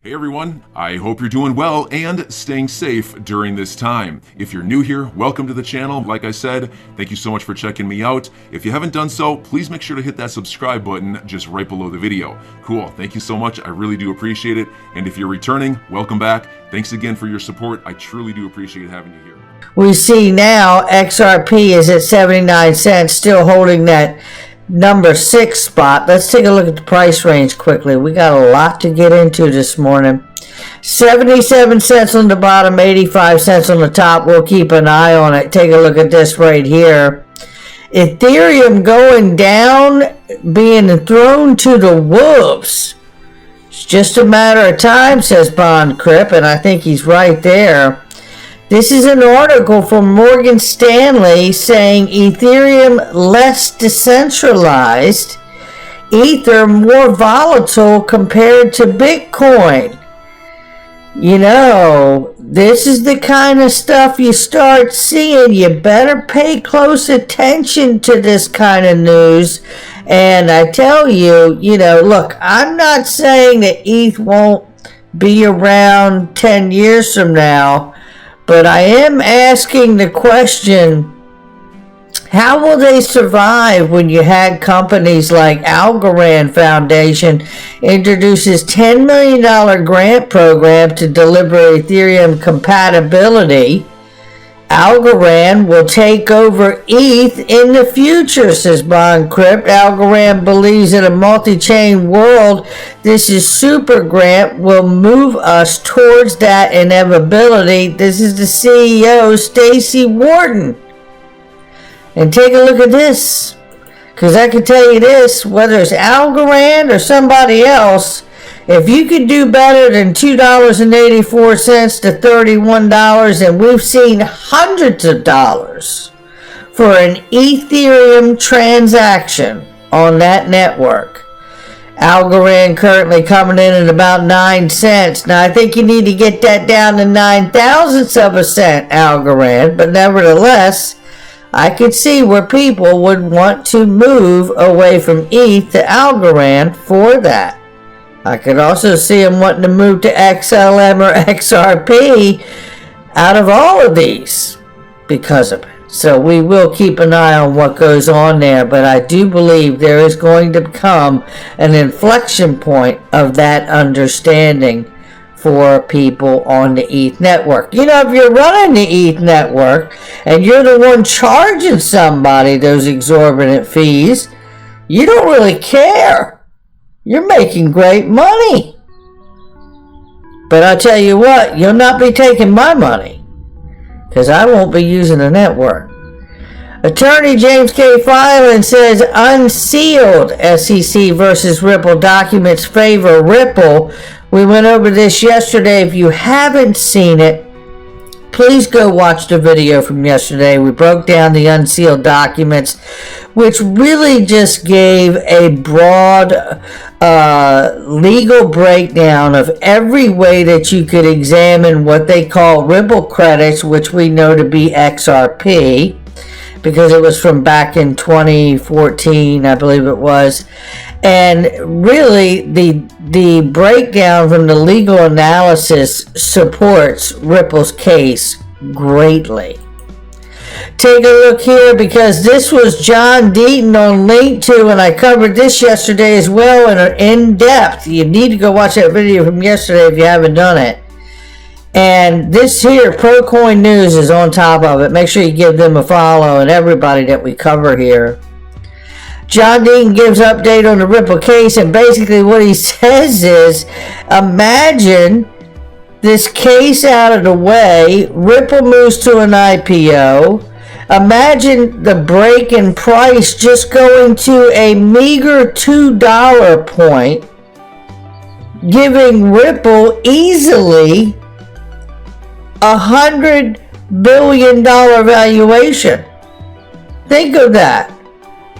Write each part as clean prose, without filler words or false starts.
Hey everyone, I hope you're doing well and staying safe during this time. If you're new here, welcome to the channel. Like I said, thank you so much for checking me out. If you haven't done so, please make sure to hit that subscribe button just right below the video. Cool, thank you so much. I really do appreciate it. And if you're returning, welcome back. Thanks again for your support. I truly do appreciate having you here. We see now XRP is at 79 cents, still holding that number 6 spot. Let's take a look at the price range quickly. We got a lot to get into this morning. 77 cents on the bottom, 85 cents on the top. We'll keep an eye on it. Take a look at this right here. Ethereum going down, being thrown to the wolves. It's just a matter of time, says Bond Crip, and I think he's right there. This is an article from Morgan Stanley saying Ethereum less decentralized, Ether more volatile compared to Bitcoin. You know, this is the kind of stuff you start seeing. You better pay close attention to this kind of news. And I tell you, look, I'm not saying that ETH won't be around 10 years from now. But I am asking the question, how will they survive when you had companies like Algorand Foundation introduces $10 million grant program to deliver Ethereum compatibility? Algorand will take over ETH in the future, says Bond Crypt. Algorand believes in a multi-chain world, this is super grant will move us towards that inevitability. This is the CEO, Stacy Warden. And take a look at this, because I can tell you this, whether it's Algorand or somebody else, if you could do better than $2.84 to $31, and we've seen hundreds of dollars for an Ethereum transaction on that network. Algorand currently coming in at about 9 cents. Now, I think you need to get that down to 9,000ths of a cent, Algorand, but nevertheless, I could see where people would want to move away from ETH to Algorand for that. I could also see them wanting to move to XLM or XRP out of all of these because of it. So we will keep an eye on what goes on there, but I do believe there is going to come an inflection point of that understanding for people on the ETH network. You know, if you're running the ETH network and you're the one charging somebody those exorbitant fees, you don't really care. You're making great money. But I'll tell you what, you'll not be taking my money, because I won't be using the network. Attorney James K. Filan says unsealed SEC versus Ripple documents favor Ripple. We went over this yesterday. If you haven't seen it, please go watch the video from yesterday. We broke down the unsealed documents, which really just gave a broad legal breakdown of every way that you could examine what they call Ripple credits, which we know to be XRP, because it was from back in 2014, I believe it was. And really, the breakdown from the legal analysis supports Ripple's case greatly. Take a look here, because this was John Deaton on Link 2, and I covered this yesterday as well in depth. You need to go watch that video from yesterday if you haven't done it. And this here, ProCoin News, is on top of it. Make sure you give them a follow, and everybody that we cover here. John Deaton gives update on the Ripple case, and basically what he says is, imagine this case out of the way, Ripple moves to an IPO. Imagine the break in price just going to a meager $2 point, giving Ripple easily $100 billion valuation. Think of that.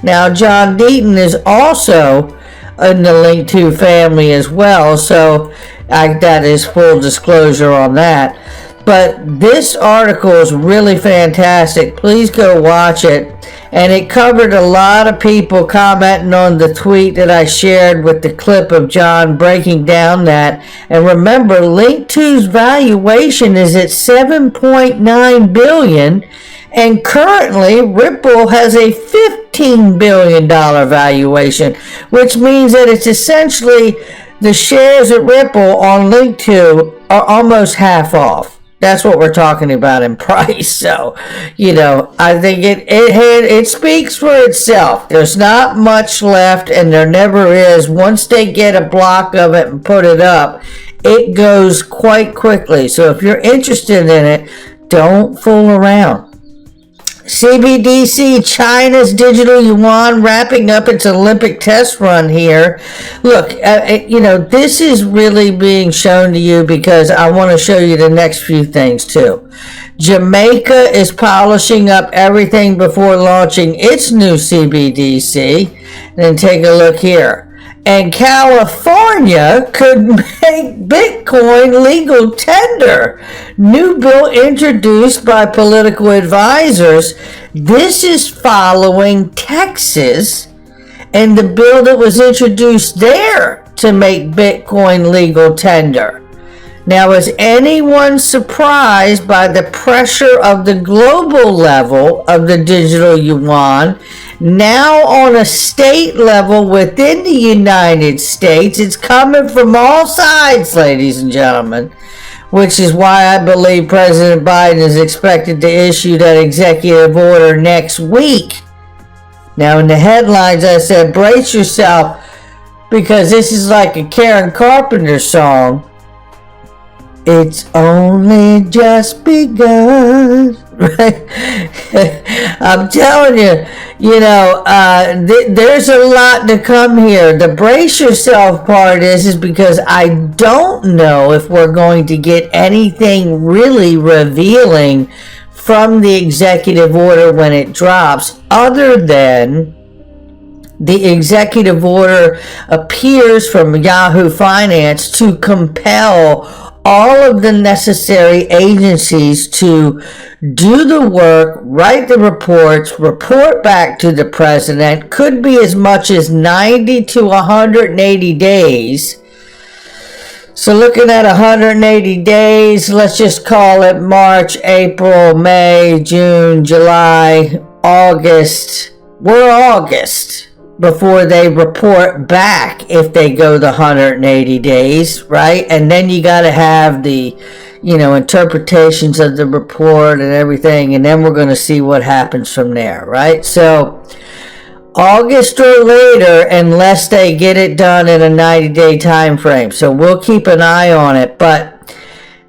Now, John Deaton is also in the Link 2 family as well, so that is full disclosure on that. But this article is really fantastic. Please go watch it. And it covered a lot of people commenting on the tweet that I shared with the clip of John breaking down that. And remember, Link 2's valuation is at $7.9 billion. And currently, Ripple has a $15 billion valuation, which means that it's essentially the shares at Ripple on Link 2 are almost half off. That's what we're talking about in price. So, I think it speaks for itself. There's not much left, and there never is. Once they get a block of it and put it up, it goes quite quickly. So if you're interested in it, don't fool around. CBDC, China's digital yuan, wrapping up its Olympic test run here. Look, this is really being shown to you because I want to show you the next few things too. Jamaica is polishing up everything before launching its new CBDC. Then take a look here. And California could make Bitcoin legal tender. New bill introduced by political advisors. This is following Texas and the bill that was introduced there to make Bitcoin legal tender. Now, is anyone surprised by the pressure of the global level of the digital yuan? Now on a state level within the United States, it's coming from all sides, ladies and gentlemen, which is why I believe President Biden is expected to issue that executive order next week. Now in the headlines I said, brace yourself, because this is like a Karen Carpenter song. It's only just begun. Right? I'm telling you, there's a lot to come here. The brace yourself part is because I don't know if we're going to get anything really revealing from the executive order when it drops, other than the executive order appears from Yahoo Finance to compel all of the necessary agencies to do the work, write the reports, report back to the president. Could be as much as 90 to 180 days. So looking at 180 days, let's just call it March, April, May, June, July, August. We're August before they report back if they go the 180 days, right? And then you got to have the, interpretations of the report and everything, and then we're going to see what happens from there, right? So August or later, unless they get it done in a 90-day time frame. So we'll keep an eye on it, but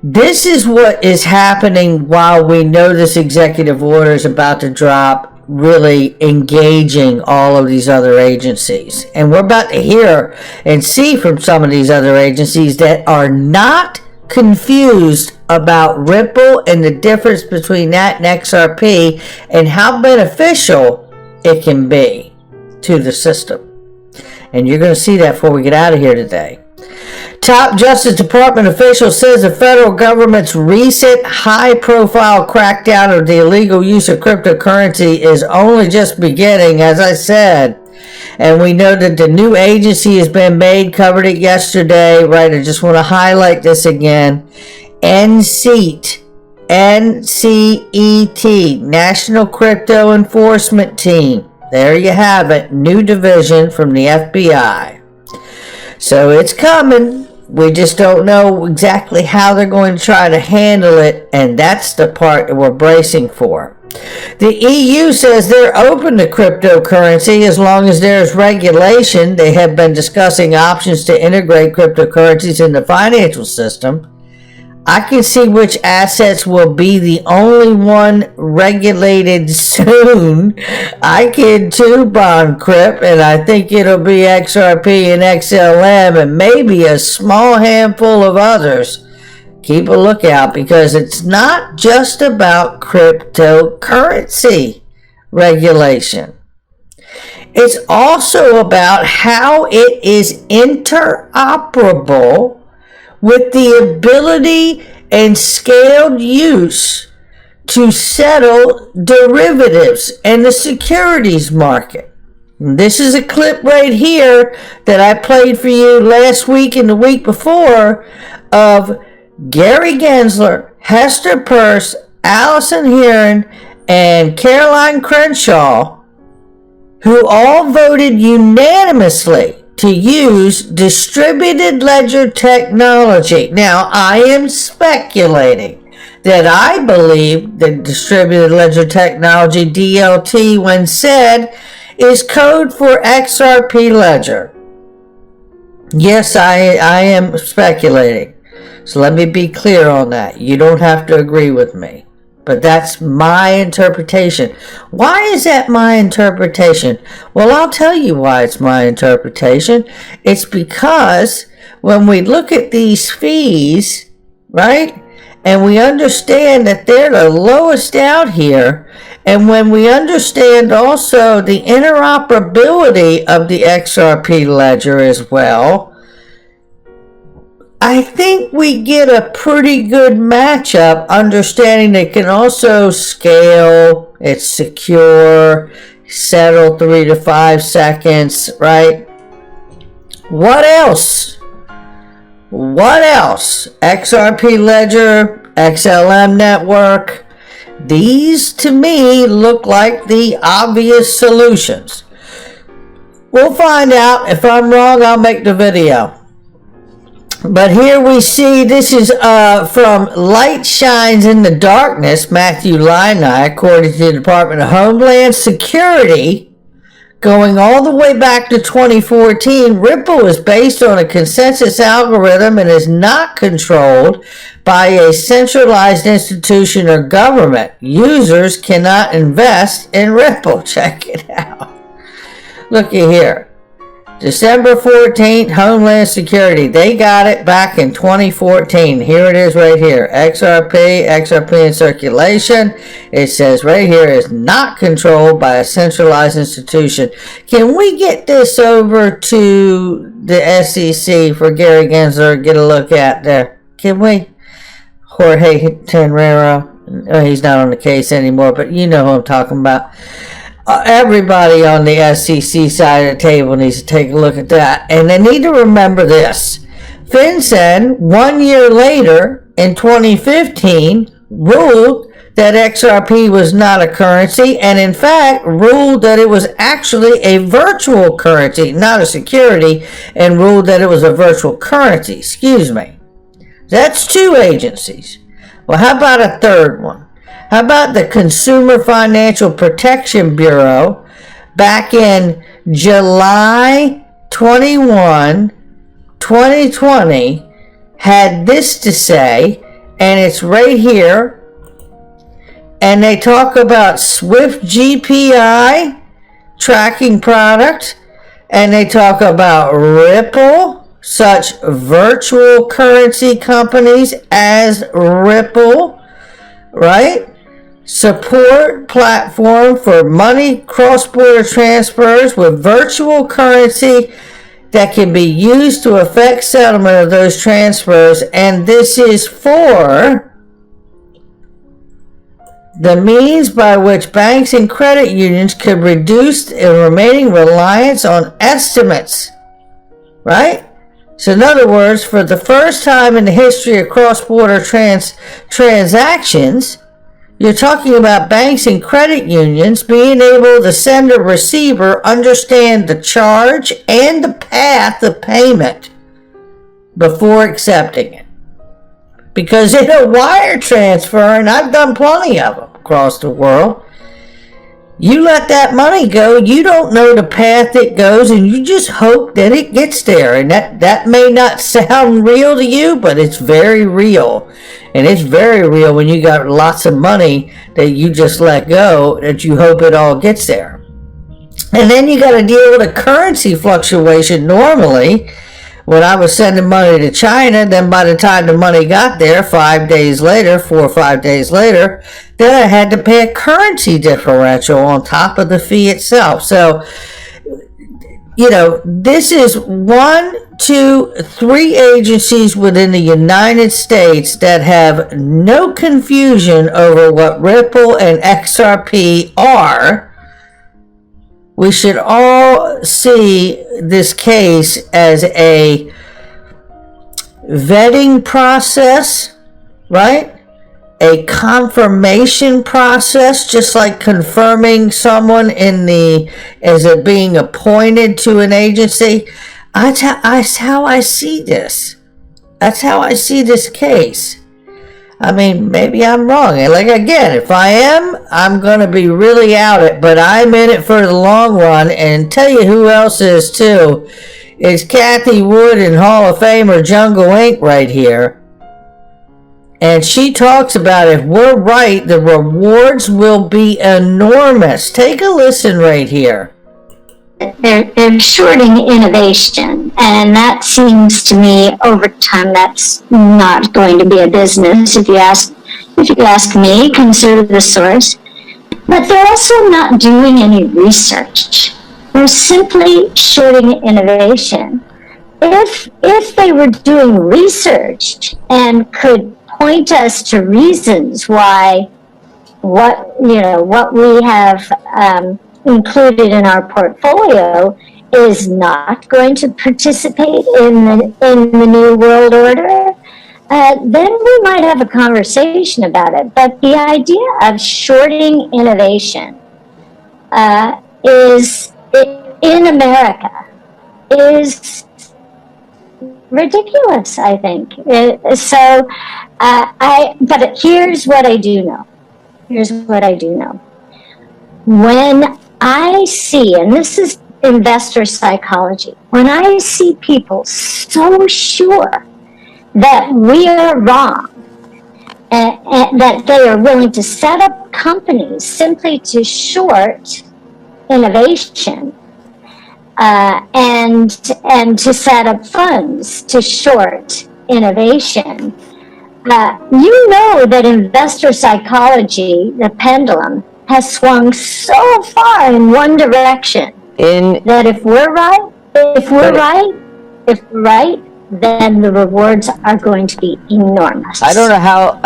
this is what is happening while we know this executive order is about to drop, really engaging all of these other agencies. And we're about to hear and see from some of these other agencies that are not confused about Ripple and the difference between that and XRP and how beneficial it can be to the system. And you're going to see that before we get out of here today. Top Justice Department official says the federal government's recent high-profile crackdown of the illegal use of cryptocurrency is only just beginning, as I said. And we know that the new agency has been made, covered it yesterday, right? I just want to highlight this again. NCET, National Crypto Enforcement Team. There you have it, new division from the FBI. So it's coming. We just don't know exactly how they're going to try to handle it, and that's the part that we're bracing for. The EU says they're open to cryptocurrency as long as there's regulation. They have been discussing options to integrate cryptocurrencies in the financial system. I can see which assets will be the only one regulated soon. I can too, BondCrypt, and I think it'll be XRP and XLM and maybe a small handful of others. Keep a lookout, because it's not just about cryptocurrency regulation. It's also about how it is interoperable with the ability and scaled use to settle derivatives in the securities market. This is a clip right here that I played for you last week and the week before of Gary Gensler, Hester Peirce, Allison Heron, and Caroline Crenshaw, who all voted unanimously to use distributed ledger technology. Now, I am speculating that I believe that distributed ledger technology, DLT, when said, is code for XRP ledger. Yes, I am speculating. So let me be clear on that. You don't have to agree with me. But that's my interpretation. Why is that my interpretation? Well, I'll tell you why it's my interpretation. It's because when we look at these fees, right, and we understand that they're the lowest out here, and when we understand also the interoperability of the XRP ledger as well, I think we get a pretty good matchup, understanding they can also scale, it's secure, settle 3 to 5 seconds, right? What else? What else? XRP ledger, XLM network. These, to me, look like the obvious solutions. We'll find out. If I'm wrong, I'll make the video. But here we see, this is from Light Shines in the Darkness, Matthew Linai, according to the Department of Homeland Security, going all the way back to 2014. Ripple is based on a consensus algorithm and is not controlled by a centralized institution or government. Users cannot invest in Ripple. Check it out. Looky here. December 14th, Homeland Security. They got it back in 2014. Here it is right here. XRP in circulation. It says right here is not controlled by a centralized institution. Can we get this over to the SEC for Gary Gensler? Get a look at there. Can we? Jorge Tenrero. Oh, he's not on the case anymore, but you know who I'm talking about. Everybody on the SEC side of the table needs to take a look at that. And they need to remember this. FinCEN, 1 year later, in 2015, ruled that XRP was not a currency, and in fact, ruled that it was actually a virtual currency, not a security, and ruled that it was a virtual currency. Excuse me. That's 2 agencies. Well, how about a third one? How about the Consumer Financial Protection Bureau back in July 21, 2020 had this to say, and it's right here, and they talk about Swift GPI tracking product, and they talk about Ripple, such virtual currency companies as Ripple, right? Support platform for money cross-border transfers with virtual currency that can be used to effect settlement of those transfers. And this is for the means by which banks and credit unions could reduce the remaining reliance on estimates, right? So in other words, for the first time in the history of cross-border transactions, you're talking about banks and credit unions being able to send a receiver, understand the charge and the path of payment before accepting it. Because in a wire transfer, and I've done plenty of them across the world, you let that money go, you don't know the path it goes, and you just hope that it gets there. And that may not sound real to you, but it's very real. And it's very real when you got lots of money that you just let go, that you hope it all gets there. And then you got to deal with a currency fluctuation normally. When I was sending money to China, then by the time the money got there, 5 days later, 4 or 5 days later, then I had to pay a currency differential on top of the fee itself. So you know, this is 1, 2, 3 agencies within the United States that have no confusion over what Ripple and XRP are. We should all see this case as a vetting process, right? A confirmation process, just like confirming someone as it being appointed to an agency. That's how I see this. That's how I see this case. I mean, maybe I'm wrong. And like, again, if I am, I'm going to be really out it, but I'm in it for the long run. And tell you who else is too, is Kathy Wood and Hall of Famer Jungle Inc. right here. And she talks about, if we're right, the rewards will be enormous. Take a listen right here. They're shorting innovation, and that seems to me over time that's not going to be a business. If you ask me, consider the source. But they're also not doing any research. They're simply shorting innovation. If they were doing research and could point us to reasons why what we have included in our portfolio is not going to participate in the new world order, then we might have a conversation about it. But the idea of shorting innovation in America is ridiculous, I think. But here's what I do know. When I see, and this is investor psychology, when I see people so sure that we are wrong, and that they are willing to set up companies simply to short innovation, and to set up funds to short innovation, you know that investor psychology, the pendulum, has swung so far in one direction that if we're right, then the rewards are going to be enormous. I don't know how.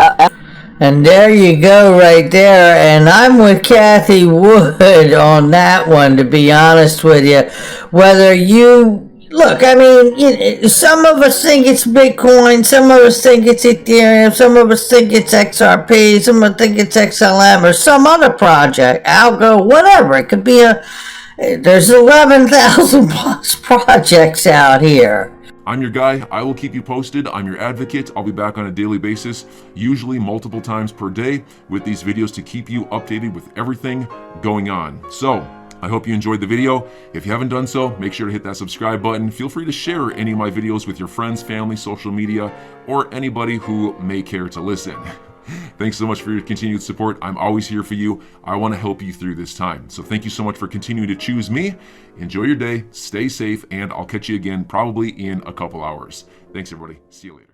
And there you go right there. And I'm with Kathy Wood on that one, to be honest with you. Whether you look, I mean, some of us think it's Bitcoin, some of us think it's Ethereum, some of us think it's XRP, some of us think it's XLM or some other project, Algo, whatever. It could be there's 11,000 plus projects out here. I'm your guy. I will keep you posted. I'm your advocate. I'll be back on a daily basis, usually multiple times per day, with these videos to keep you updated with everything going on. So I hope you enjoyed the video. If you haven't done so, make sure to hit that subscribe button. Feel free to share any of my videos with your friends, family, social media, or anybody who may care to listen. Thanks so much for your continued support. I'm always here for you. I want to help you through this time. So thank you so much for continuing to choose me. Enjoy your day, stay safe, and I'll catch you again probably in a couple hours. Thanks, everybody. See you later.